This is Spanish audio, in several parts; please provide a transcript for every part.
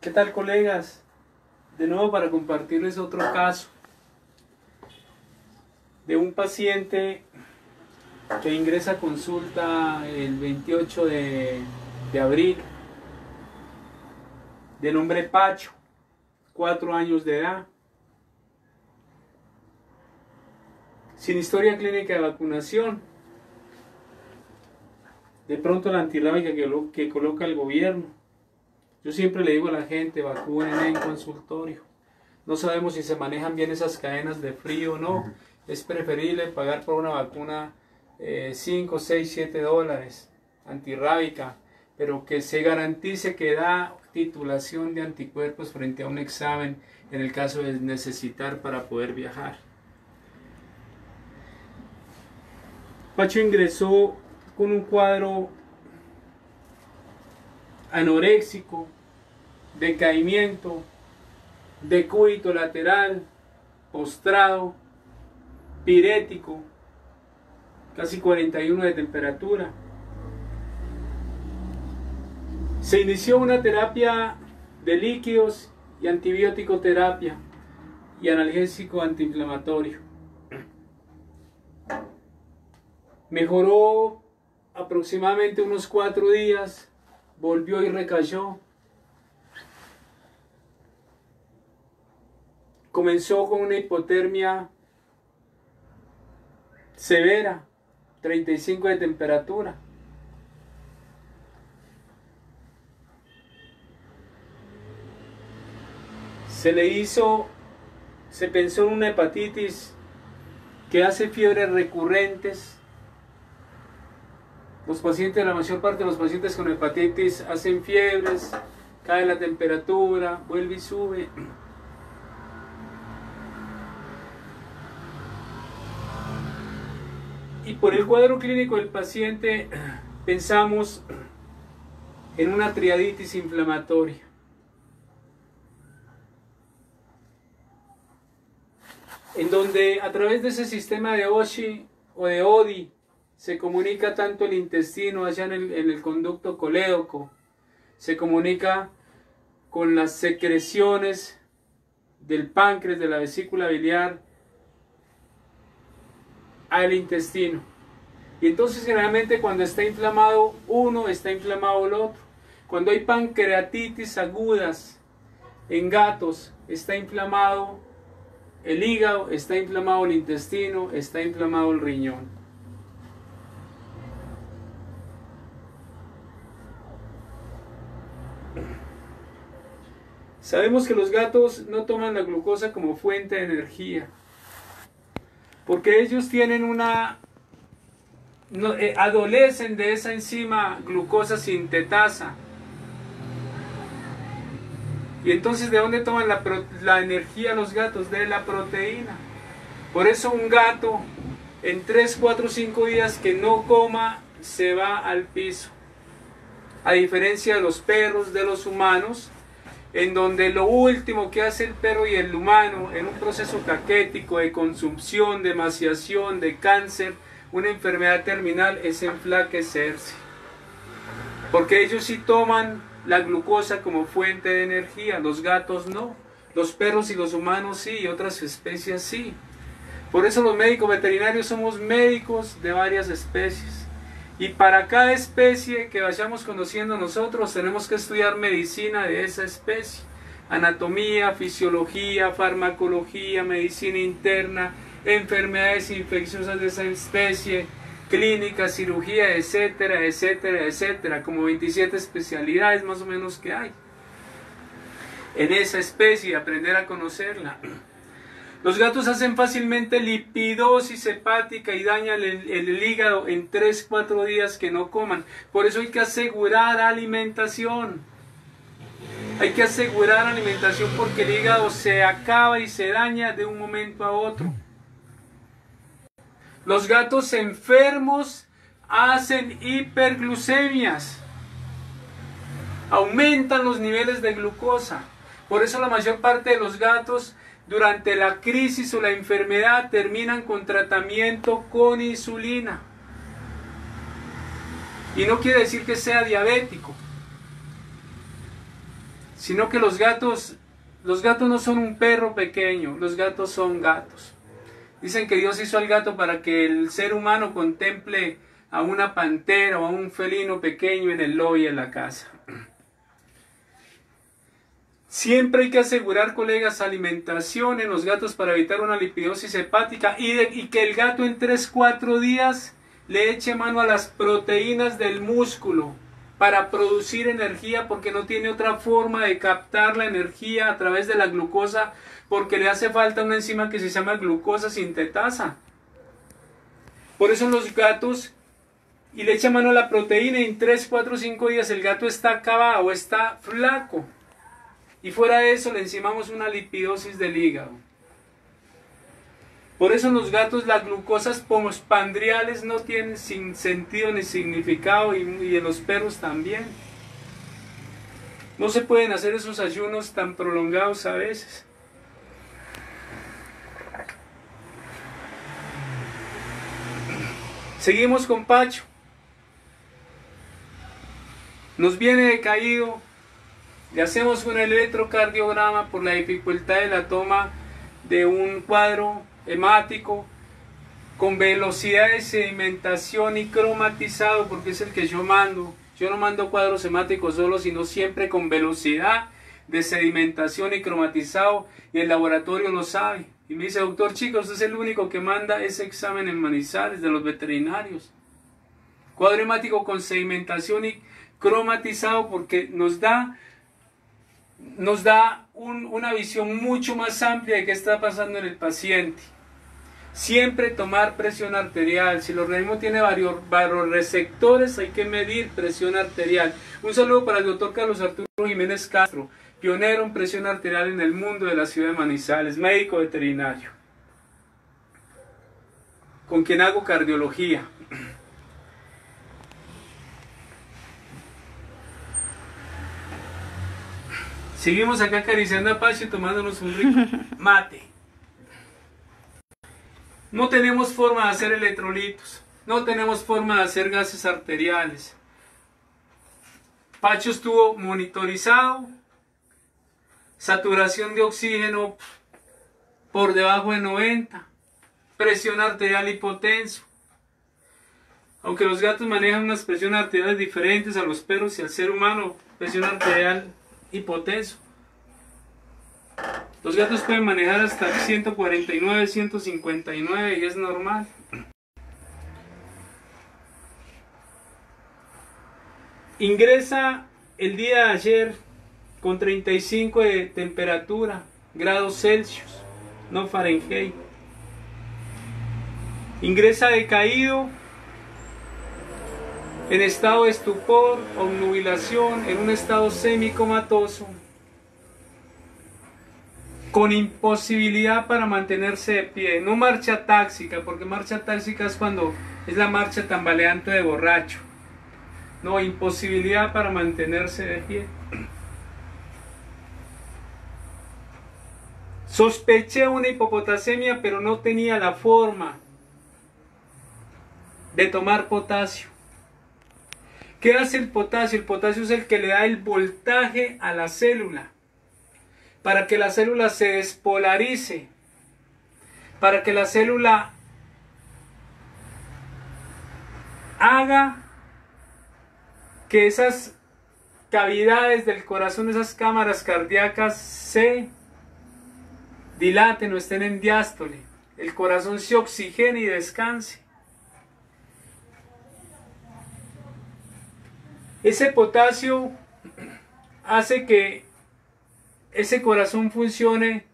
¿Qué tal, colegas? De nuevo para compartirles otro caso de un paciente que ingresa a consulta el 28 de abril, de nombre Pacho, 4 años de edad, sin historia clínica de vacunación. De pronto la antirrábica que coloca el gobierno. Yo siempre le digo a la gente, vacunen en consultorio. No sabemos si se manejan bien esas cadenas de frío o no. Es preferible pagar por una vacuna 5, 6, 7 dólares antirrábica, pero que se garantice que da titulación de anticuerpos frente a un examen en el caso de necesitar para poder viajar. Pacho ingresó con un cuadro anoréxico, decaimiento, decúbito lateral, postrado, pirético, casi 41 de temperatura. Se inició una terapia de líquidos y antibiótico terapia y analgésico antiinflamatorio. Mejoró aproximadamente unos 4 días, volvió y recayó. Comenzó con una hipotermia severa, 35 de temperatura. Se pensó en una hepatitis que hace fiebres recurrentes. La mayor parte de los pacientes con hepatitis hacen fiebres, cae la temperatura, vuelve y sube. Y por el cuadro clínico del paciente pensamos en una triaditis inflamatoria. En donde a través de ese sistema de Oshi o de Odi se comunica tanto el intestino allá en el conducto colédoco, se comunica con las secreciones del páncreas, de la vesícula biliar, al intestino. Y entonces generalmente cuando está inflamado uno, está inflamado el otro. Cuando hay pancreatitis agudas en gatos, está inflamado el hígado, está inflamado el intestino, está inflamado el riñón. Sabemos que los gatos no toman la glucosa como fuente de energía, porque ellos tienen adolecen de esa enzima glucosa sintetasa. Y entonces, ¿de dónde toman la energía los gatos? De la proteína. Por eso un gato en 3, 4, 5 días que no coma se va al piso. A diferencia de los perros, de los humanos, en donde lo último que hace el perro y el humano en un proceso caquético de consumpción, de emaciación, de cáncer, una enfermedad terminal, es enflaquecerse. Porque ellos sí toman la glucosa como fuente de energía, los gatos no, los perros y los humanos sí, y otras especies sí. Por eso los médicos veterinarios somos médicos de varias especies. Y para cada especie que vayamos conociendo nosotros tenemos que estudiar medicina de esa especie. Anatomía, fisiología, farmacología, medicina interna, enfermedades infecciosas de esa especie, clínica, cirugía, etcétera, etcétera, etcétera. Como 27 especialidades más o menos que hay en esa especie, aprender a conocerla. Los gatos hacen fácilmente lipidosis hepática y dañan el hígado en 3, 4 días que no coman. Por eso hay que asegurar alimentación. Hay que asegurar alimentación porque el hígado se acaba y se daña de un momento a otro. Los gatos enfermos hacen hiperglucemias. Aumentan los niveles de glucosa. Por eso la mayor parte de los gatos durante la crisis o la enfermedad terminan con tratamiento con insulina. Y no quiere decir que sea diabético. sino que los gatos no son un perro pequeño, los gatos son gatos. Dicen que Dios hizo al gato para que el ser humano contemple a una pantera o a un felino pequeño en el lobby de la casa. Siempre hay que asegurar, colegas, alimentación en los gatos para evitar una lipidosis hepática y que el gato en 3-4 días le eche mano a las proteínas del músculo para producir energía, porque no tiene otra forma de captar la energía a través de la glucosa, porque le hace falta una enzima que se llama glucosa sintetasa. Por eso los gatos, y le echa mano a la proteína, y en 3, 4, 5 días el gato está acabado, está flaco. Y fuera de eso le encimamos una lipidosis del hígado. Por eso en los gatos las glucosas postprandiales no tienen sin sentido ni significado, y en los perros también. No se pueden hacer esos ayunos tan prolongados a veces. Seguimos con Pacho. Nos viene decaído. Le hacemos un electrocardiograma por la dificultad de la toma de un cuadro hemático con velocidad de sedimentación y cromatizado, porque es el que yo mando. Yo no mando cuadros hemáticos solo, sino siempre con velocidad de sedimentación y cromatizado, y el laboratorio lo sabe. Y me dice: doctor Chico, usted es el único que manda ese examen en Manizales de los veterinarios. Cuadro hemático con sedimentación y cromatizado, porque nos da una visión mucho más amplia de qué está pasando en el paciente. Siempre tomar presión arterial. Si el organismo tiene varios receptores, hay que medir presión arterial. Un saludo para el doctor Carlos Arturo Jiménez Castro, pionero en presión arterial en el mundo de la ciudad de Manizales, médico veterinario, con quien hago cardiología. Seguimos acá acariciando a Pacho y tomándonos un rico mate. No tenemos forma de hacer electrolitos, no tenemos forma de hacer gases arteriales. Pacho estuvo monitorizado, saturación de oxígeno por debajo de 90, presión arterial hipotenso. Aunque los gatos manejan unas presiones arteriales diferentes a los perros y al ser humano, presión arterial hipotenso. Los gatos pueden manejar hasta 149, 159 y es normal. Ingresa el día de ayer con 35 de temperatura, grados Celsius, no Fahrenheit. Ingresa decaído, en estado de estupor, obnubilación, en un estado semicomatoso, con imposibilidad para mantenerse de pie. No marcha táxica, porque marcha táxica es cuando es la marcha tambaleante de borracho. No, imposibilidad para mantenerse de pie. Sospeché una hipopotasemia, pero no tenía la forma de tomar potasio. ¿Qué hace el potasio? El potasio es el que le da el voltaje a la célula, para que la célula se despolarice, para que la célula haga que esas cavidades del corazón, esas cámaras cardíacas, se dilaten o estén en diástole, el corazón se oxigene y descanse. Ese potasio hace que ese corazón funcione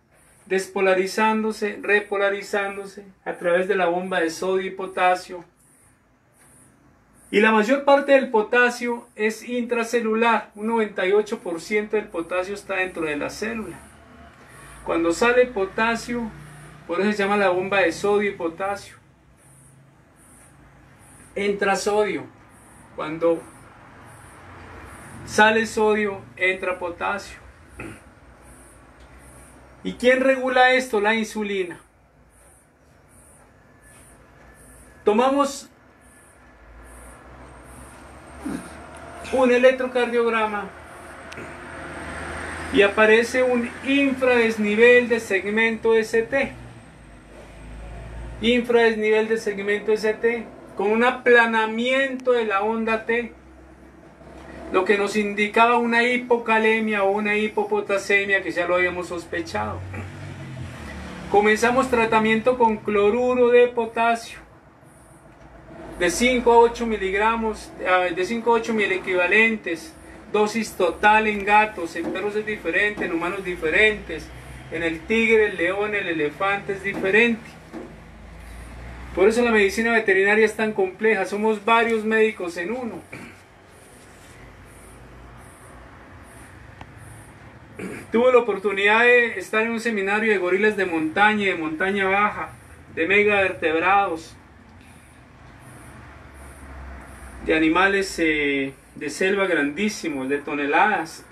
despolarizándose, repolarizándose a través de la bomba de sodio y potasio. Y la mayor parte del potasio es intracelular, un 98% del potasio está dentro de la célula. Cuando sale potasio, por eso se llama la bomba de sodio y potasio. Entra sodio, cuando sale sodio, entra potasio. ¿Y quién regula esto? La insulina. Tomamos un electrocardiograma y aparece un infradesnivel de segmento ST. Infradesnivel de segmento ST con un aplanamiento de la onda T, lo que nos indicaba una hipocalemia o una hipopotasemia, que ya lo habíamos sospechado. Comenzamos tratamiento con cloruro de potasio de 5 a 8 miligramos, de 5 a 8 equivalentes, dosis total en gatos. En perros es diferente, en humanos diferentes, en el tigre, el león, el elefante es diferente. Por eso la medicina veterinaria es tan compleja, somos varios médicos en uno. Tuve la oportunidad de estar en un seminario de gorilas de montaña y de montaña baja, de megavertebrados, de animales de selva grandísimos, de toneladas.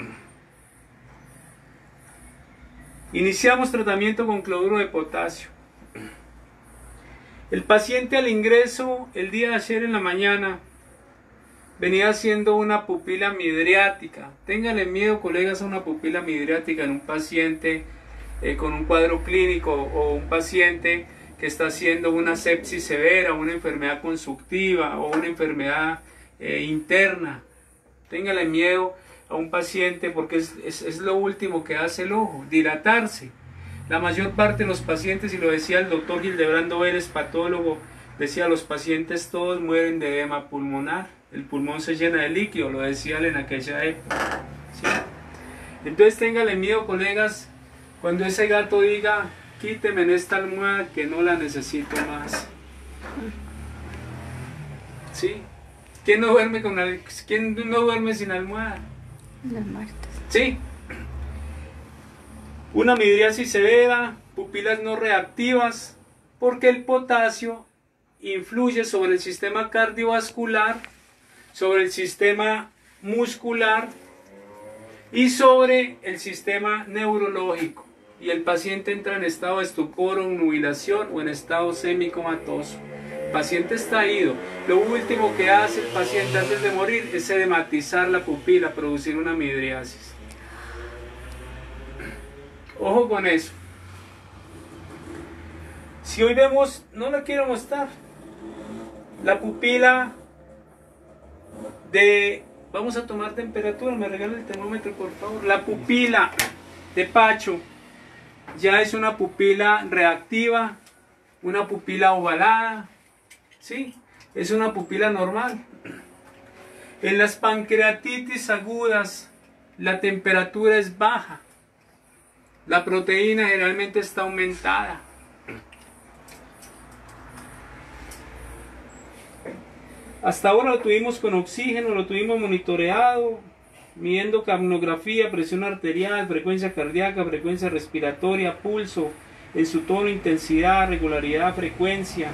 Iniciamos tratamiento con cloruro de potasio. El paciente al ingreso el día de ayer en la mañana venía haciendo una pupila midriática. Ténganle miedo, colegas, a una pupila midriática en un paciente con un cuadro clínico o un paciente que está haciendo una sepsis severa, una enfermedad consuctiva o una enfermedad interna. Ténganle miedo a un paciente porque es lo último que hace el ojo, dilatarse. La mayor parte de los pacientes, y lo decía el doctor Gildebrando Vélez, patólogo, decía: los pacientes todos mueren de edema pulmonar. El pulmón se llena de líquido, lo decía él en aquella época, ¿sí? Entonces ténganle miedo, colegas, cuando ese gato diga: quíteme en esta almohada que no la necesito más. ¿Sí? ¿Quién no duerme sin almohada? Los muertos. Sí. Una midriasis severa, pupilas no reactivas, porque el potasio influye sobre el sistema cardiovascular, sobre el sistema muscular y sobre el sistema neurológico. Y el paciente entra en estado de estupor o nubilación o en estado semicomatoso. El paciente está ido. Lo último que hace el paciente antes de morir es edematizar la pupila, producir una midriasis. Ojo con eso. Si hoy vemos, no la quiero mostrar, la pupila vamos a tomar temperatura, me regala el termómetro por favor. La pupila de Pacho ya es una pupila reactiva, una pupila ovalada, ¿sí? Es una pupila normal. En las pancreatitis agudas la temperatura es baja, la proteína generalmente está aumentada. Hasta ahora lo tuvimos con oxígeno, lo tuvimos monitoreado, midiendo capnografía, presión arterial, frecuencia cardíaca, frecuencia respiratoria, pulso, en su tono, intensidad, regularidad, frecuencia.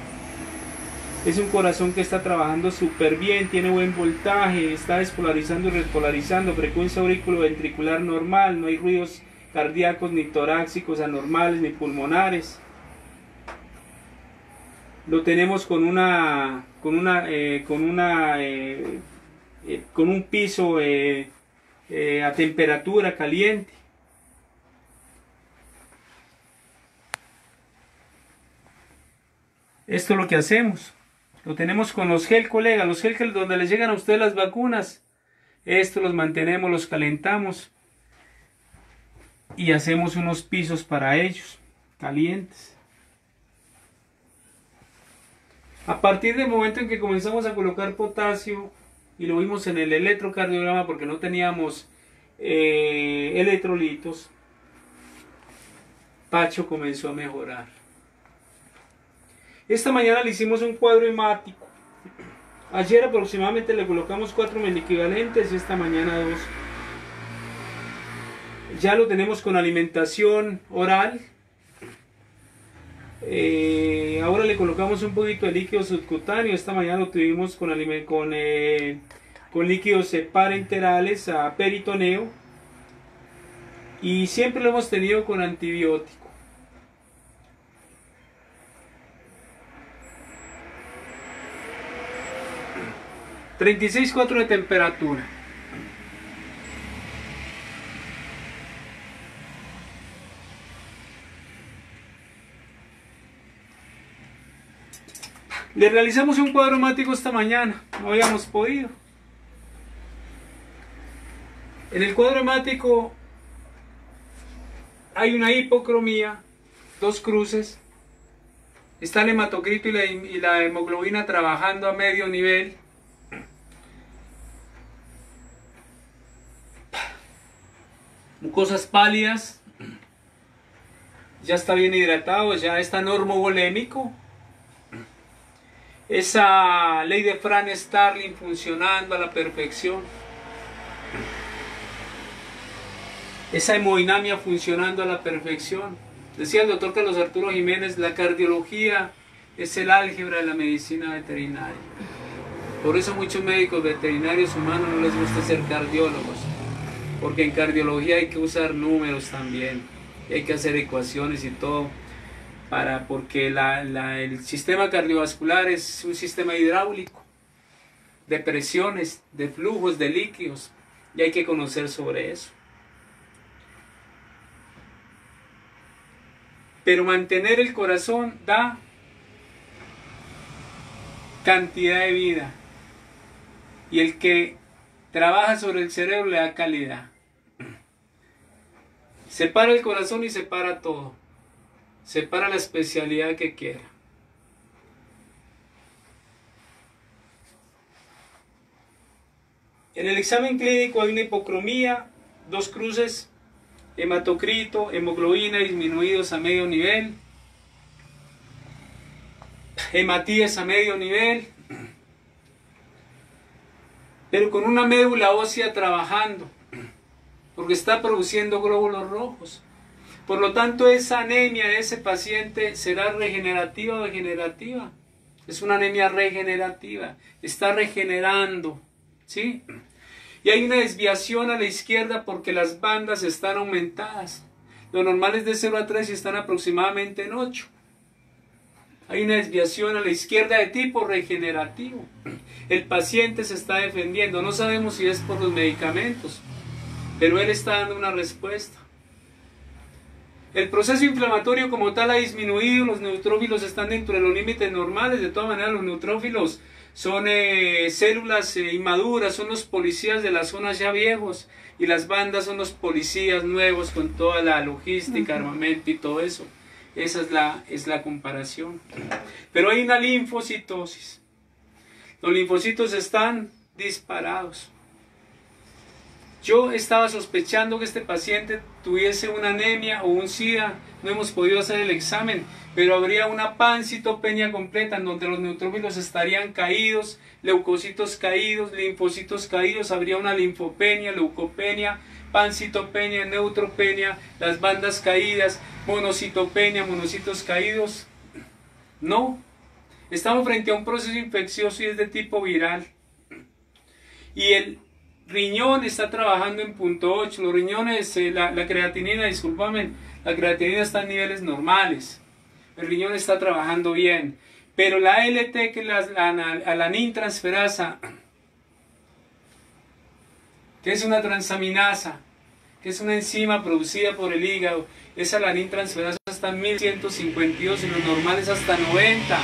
Es un corazón que está trabajando súper bien, tiene buen voltaje, está despolarizando y repolarizando, frecuencia auriculoventricular normal, no hay ruidos cardíacos ni torácicos anormales ni pulmonares. Lo tenemos con un piso a temperatura caliente. Esto es lo que hacemos. Lo tenemos con los gel, colega, los gel donde les llegan a ustedes las vacunas. Estos los mantenemos, los calentamos y hacemos unos pisos para ellos, calientes. A partir del momento en que comenzamos a colocar potasio, y lo vimos en el electrocardiograma porque no teníamos electrolitos, Pacho comenzó a mejorar. Esta mañana le hicimos un cuadro hemático. Ayer aproximadamente le colocamos 4 miliequivalentes y esta mañana 2. Ya lo tenemos con alimentación oral. Ahora le colocamos un poquito de líquido subcutáneo. Esta mañana lo tuvimos con líquidos parenterales a peritoneo. Y siempre lo hemos tenido con antibiótico. ...36,4 de temperatura. Le realizamos un cuadro hemático esta mañana, no habíamos podido. En el cuadro hemático hay una hipocromía, 2 cruces, está el hematocrito y la hemoglobina trabajando a medio nivel. Mucosas pálidas, ya está bien hidratado, ya está normovolémico. Esa ley de Fran-Starling funcionando a la perfección. Esa hemodinamia funcionando a la perfección. Decía el doctor Carlos Arturo Jiménez, la cardiología es el álgebra de la medicina veterinaria. Por eso muchos médicos veterinarios humanos no les gusta ser cardiólogos, porque en cardiología hay que usar números también, y hay que hacer ecuaciones y todo, porque el sistema cardiovascular es un sistema hidráulico, de presiones, de flujos, de líquidos, y hay que conocer sobre eso. Pero mantener el corazón da cantidad de vida, y el que trabaja sobre el cerebro le da calidad. Separa el corazón y separa todo. Separa la especialidad que quiera. En el examen clínico hay una hipocromía, 2 cruces, hematocrito, hemoglobina disminuidos a medio nivel, hematíes a medio nivel, pero con una médula ósea trabajando, porque está produciendo glóbulos rojos. Por lo tanto, esa anemia de ese paciente será regenerativa o degenerativa. Es una anemia regenerativa, está regenerando, ¿sí? Y hay una desviación a la izquierda porque las bandas están aumentadas. Lo normal es de 0 a 3 y están aproximadamente en 8. Hay una desviación a la izquierda de tipo regenerativo. El paciente se está defendiendo. No sabemos si es por los medicamentos, pero él está dando una respuesta. El proceso inflamatorio como tal ha disminuido, los neutrófilos están dentro de los límites normales. De todas maneras, los neutrófilos son células inmaduras, son los policías de las zonas ya viejos, y las bandas son los policías nuevos con toda la logística, armamento y todo eso. Esa es la comparación. Pero hay una linfocitosis. Los linfocitos están disparados. Yo estaba sospechando que este paciente tuviese una anemia o un SIDA. No hemos podido hacer el examen, pero habría una pancitopenia completa en donde los neutrófilos estarían caídos, leucocitos caídos, linfocitos caídos. Habría una linfopenia, leucopenia, pancitopenia, neutropenia, las bandas caídas, monocitopenia, monocitos caídos. No, estamos frente a un proceso infeccioso y es de tipo viral. Y el riñón está trabajando en punto 8. Los riñones, la creatinina, discúlpame, la creatinina está en niveles normales. El riñón está trabajando bien. Pero la ALT, que es la alanintransferasa, que es una transaminasa, que es una enzima producida por el hígado, esa alanintransferasa está en 1152 y los normales hasta 90.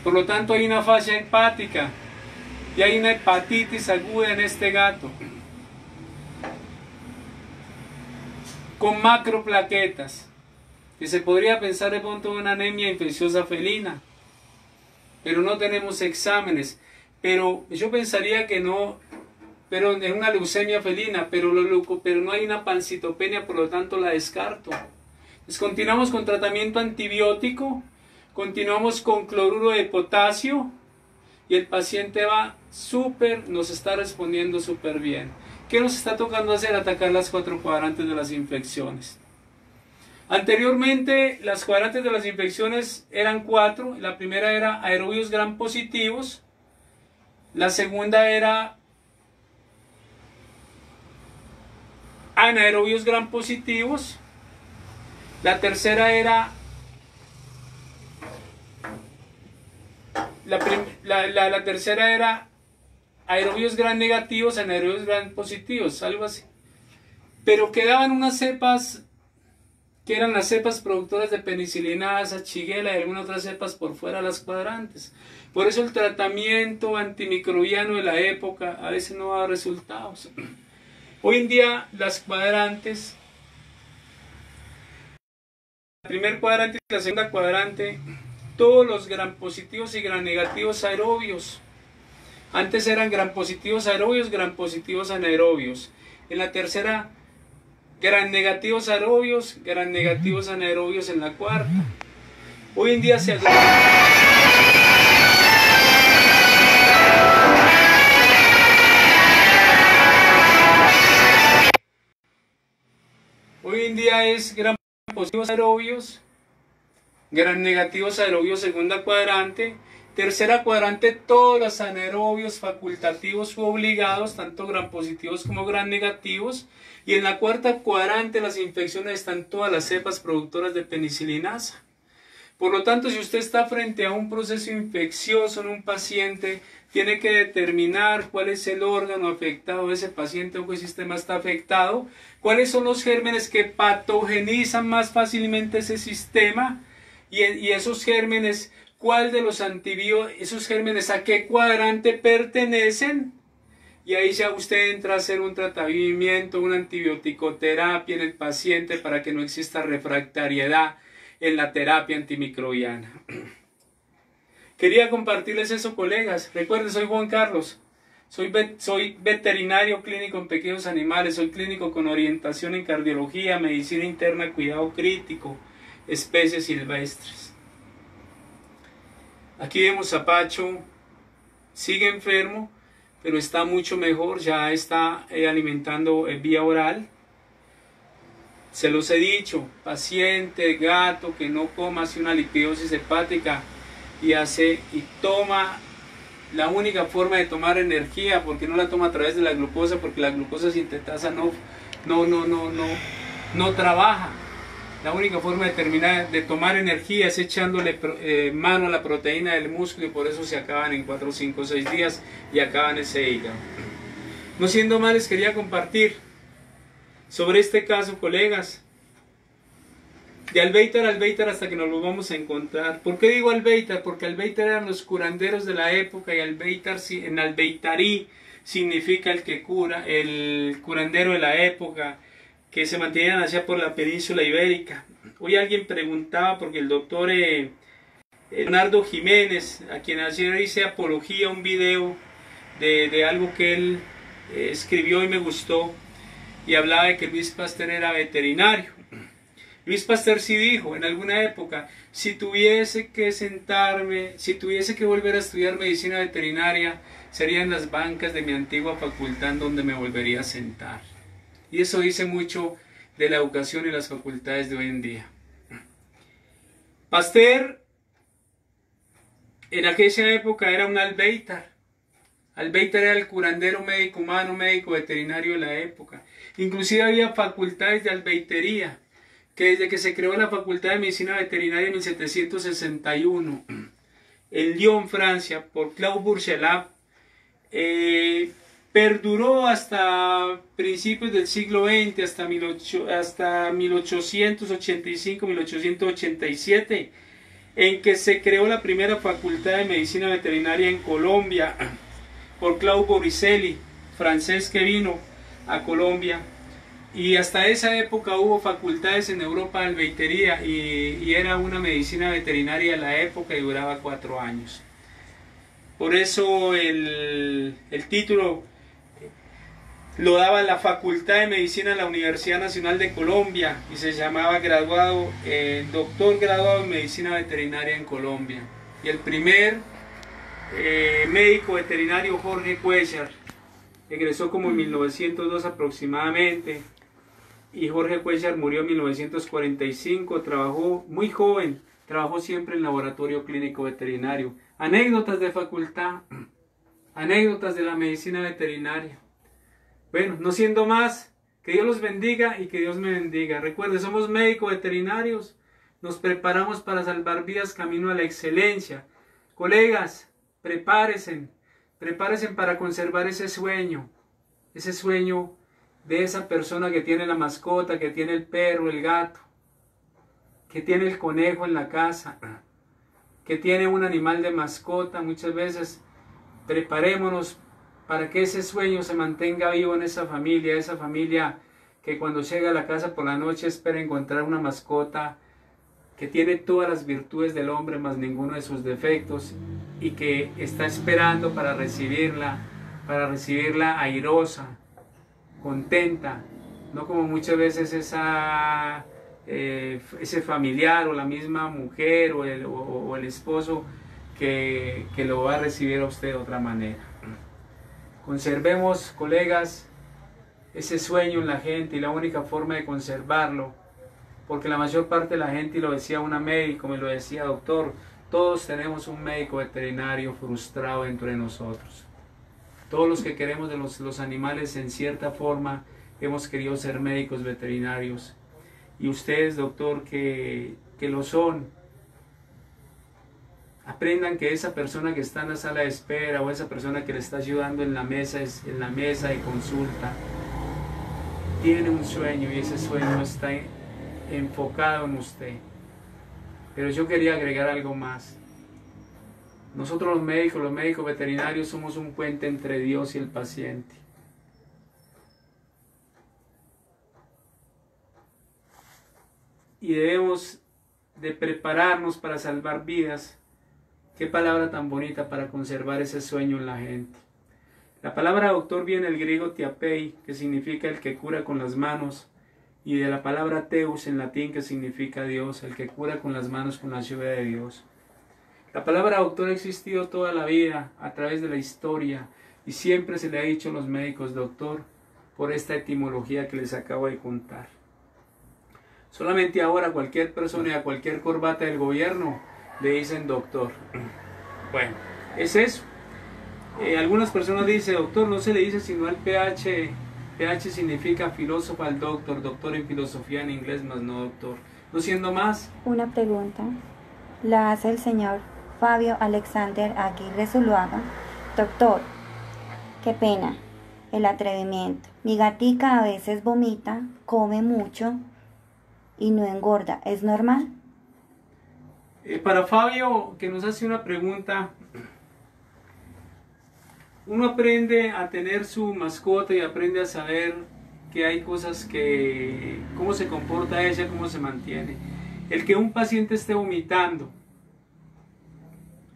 Por lo tanto hay una fascia hepática y hay una hepatitis aguda en este gato con macroplaquetas, que se podría pensar de pronto en una anemia infecciosa felina, pero no tenemos exámenes. Pero yo pensaría que no, pero en una leucemia felina, pero no hay una pancitopenia, por lo tanto la descarto. Entonces continuamos con tratamiento antibiótico, continuamos con cloruro de potasio y el paciente va súper, nos está respondiendo súper bien. ¿Qué nos está tocando hacer? Atacar las 4 cuadrantes de las infecciones. Anteriormente las cuadrantes de las infecciones eran 4. La primera era aerobios gram positivos, la segunda era anaerobios gram positivos, la tercera era la tercera era aerobios gram negativos, anaerobios gram positivos, algo así. Pero quedaban unas cepas que eran las cepas productoras de penicilinasa, shigella y algunas otras cepas por fuera de las cuadrantes. Por eso el tratamiento antimicrobiano de la época a veces no da resultados. Hoy en día las cuadrantes, el primer cuadrante y la segunda cuadrante, todos los gram positivos y gram negativos aerobios. Antes eran gram positivos aerobios, gram positivos anaerobios. En la tercera, gram negativos aerobios, gram negativos anaerobios en la cuarta. Hoy en día se agrupa. Hoy en día es gram positivos aerobios, gram negativos aerobios segunda cuadrante, tercera cuadrante todos los anaerobios facultativos u obligados, tanto gram positivos como gram negativos, y en la cuarta cuadrante las infecciones están todas las cepas productoras de penicilinasa. Por lo tanto, si usted está frente a un proceso infeccioso en un paciente, tiene que determinar cuál es el órgano afectado de ese paciente o qué sistema está afectado, cuáles son los gérmenes que patogenizan más fácilmente ese sistema y esos gérmenes, cuál de los antibióticos, esos gérmenes a qué cuadrante pertenecen, y ahí ya usted entra a hacer un tratamiento, una antibioticoterapia en el paciente para que no exista refractariedad en la terapia antimicrobiana. Quería compartirles eso, colegas. Recuerden, soy Juan Carlos, soy veterinario clínico en pequeños animales, soy clínico con orientación en cardiología, medicina interna, cuidado crítico, especies silvestres. Aquí vemos a Pacho, sigue enfermo, pero está mucho mejor, ya está alimentando vía oral. Se los he dicho, paciente, gato que no coma, hace una lipidosis hepática y toma la única forma de tomar energía, porque no la toma a través de la glucosa, porque la glucosa sintetasa no trabaja. La única forma de tomar energía es echándole mano a la proteína del músculo, y por eso se acaban en 4, 5, 6 días y acaban ese hígado. No siendo más, les quería compartir sobre este caso, colegas, de albeitar hasta que nos lo vamos a encontrar. ¿Por qué digo albeitar? Porque albeitar eran los curanderos de la época, y albeitar en albeitarí significa el que cura, el curandero de la época, que se mantenían allá por la península ibérica. Hoy alguien preguntaba, porque el doctor Leonardo Jiménez, a quien ayer hice apología, un video de algo que él escribió y me gustó, y hablaba de que Luis Pasteur era veterinario. Luis Pasteur sí dijo en alguna época, si tuviese que volver a estudiar medicina veterinaria, serían las bancas de mi antigua facultad donde me volvería a sentar. Y eso dice mucho de la educación y las facultades de hoy en día. Pasteur en aquella época era un albeitar. Albeitar era el curandero médico humano, médico veterinario de la época. Inclusive había facultades de albeitería, que desde que se creó la Facultad de Medicina Veterinaria en 1761, en Lyon, Francia, por Claude Bourgelat, perduró hasta principios del siglo XX, hasta 1885-1887, en que se creó la primera Facultad de Medicina Veterinaria en Colombia, por Claude Boricelli, francés que vino a Colombia, y hasta esa época hubo facultades en Europa de albeitería, y era una medicina veterinaria de la época y duraba 4 años. Por eso el título lo daba la Facultad de Medicina de la Universidad Nacional de Colombia y se llamaba doctor graduado en Medicina Veterinaria en Colombia. Y el primer médico veterinario, Jorge Cuéllar, egresó como en 1902 aproximadamente, y Jorge Cuéllar murió en 1945, trabajó muy joven, trabajó siempre en laboratorio clínico veterinario. Anécdotas de facultad, anécdotas de la medicina veterinaria. Bueno, no siendo más, que Dios los bendiga y que Dios me bendiga. Recuerden, somos médicos veterinarios, nos preparamos para salvar vidas camino a la excelencia. Colegas, prepárense para conservar ese sueño de esa persona que tiene la mascota, que tiene el perro, el gato. que tiene el conejo en la casa, que tiene un animal de mascota, muchas veces preparémonos para que ese sueño se mantenga vivo en esa familia que cuando llega a la casa por la noche espera encontrar una mascota que tiene todas las virtudes del hombre más ninguno de sus defectos y que está esperando para recibirla airosa, contenta, no como muchas veces ese familiar o la misma mujer o el esposo que lo va a recibir a usted de otra manera. Conservemos, colegas, ese sueño en la gente, y la única forma de conservarlo, porque la mayor parte de la gente, y lo decía una médico, me lo decía doctor, todos tenemos un médico veterinario frustrado dentro de nosotros. Todos los que queremos de los animales en cierta forma hemos querido ser médicos veterinarios. Y ustedes, doctor, que lo son, aprendan que esa persona que está en la sala de espera o esa persona que le está ayudando en la mesa de consulta tiene un sueño y ese sueño está enfocado en usted. Pero yo quería agregar algo más. Nosotros los médicos veterinarios somos un puente entre Dios y el paciente. Y debemos de prepararnos para salvar vidas. Qué palabra tan bonita para conservar ese sueño en la gente. La palabra doctor viene del griego tiapei, que significa el que cura con las manos, y de la palabra teus en latín, que significa Dios, el que cura con las manos con la lluvia de Dios. La palabra doctor ha existido toda la vida, a través de la historia, y siempre se le ha dicho a los médicos doctor, por esta etimología que les acabo de contar. Solamente ahora cualquier persona y a cualquier corbata del gobierno le dicen doctor. Bueno, es eso. Algunas personas dicen doctor, no se le dice sino al PH. PH significa filósofo al doctor, doctor en filosofía en inglés, más no doctor. No siendo más. Una pregunta la hace el señor Fabio Alexander Aguirre Zuluaga. Doctor, qué pena el atrevimiento. Mi gatica a veces vomita, come mucho y no engorda. ¿Es normal? Para Fabio, que nos hace una pregunta, uno aprende a tener su mascota y aprende a saber que hay cosas que, cómo se comporta ella, cómo se mantiene. El que un paciente esté vomitando,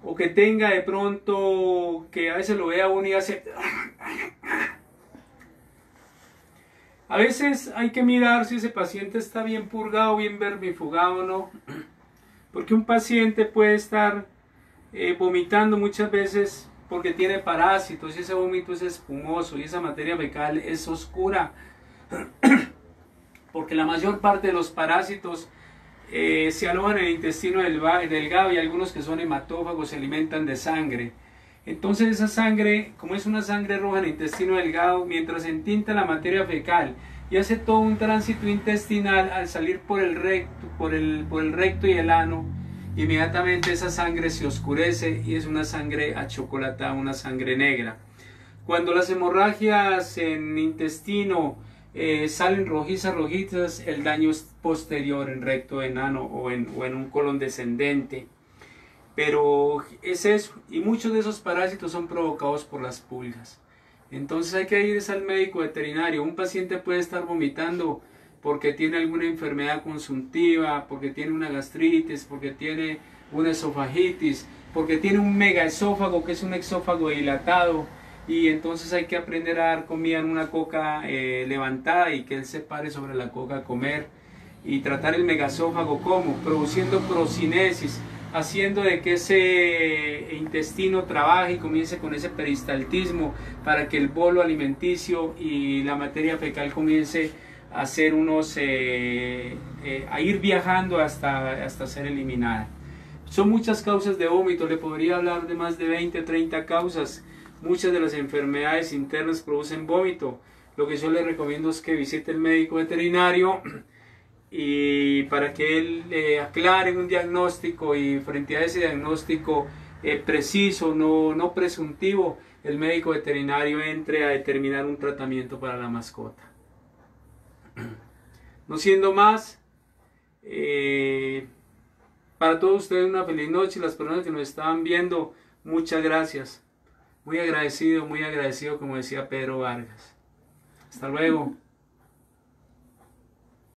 o que tenga de pronto, que a veces lo vea uno y hace... A veces hay que mirar si ese paciente está bien purgado, bien vermifugado o no. Porque un paciente puede estar vomitando muchas veces porque tiene parásitos y ese vómito es espumoso y esa materia fecal es oscura. Porque la mayor parte de los parásitos se alojan en el intestino delgado y algunos que son hematófagos se alimentan de sangre. Entonces esa sangre, como es una sangre roja en el intestino delgado, mientras entinta la materia fecal y hace todo un tránsito intestinal, al salir por el recto y el ano, inmediatamente esa sangre se oscurece y es una sangre achocolatada, una sangre negra. Cuando las hemorragias en intestino salen rojizas, el daño es posterior en recto, en ano o en un colon descendente. Pero es eso, y muchos de esos parásitos son provocados por las pulgas. Entonces hay que ir al médico veterinario. Un paciente puede estar vomitando porque tiene alguna enfermedad consuntiva, porque tiene una gastritis, porque tiene una esofagitis, porque tiene un megaesófago, que es un exófago dilatado, y entonces hay que aprender a dar comida en una coca levantada y que él se pare sobre la coca a comer, y tratar el megaesófago como produciendo procinesis, haciendo de que ese intestino trabaje y comience con ese peristaltismo para que el bolo alimenticio y la materia fecal comience a hacer a ir viajando hasta ser eliminada. Son muchas causas de vómito, le podría hablar de más de 20 o 30 causas. Muchas de las enfermedades internas producen vómito. Lo que yo le recomiendo es que visite el médico veterinario y para que él aclare un diagnóstico, y frente a ese diagnóstico preciso, no presuntivo, el médico veterinario entre a determinar un tratamiento para la mascota. No siendo más, Para todos ustedes una feliz noche y las personas que nos estaban viendo, muchas gracias. Muy agradecido, como decía Pedro Vargas. Hasta luego.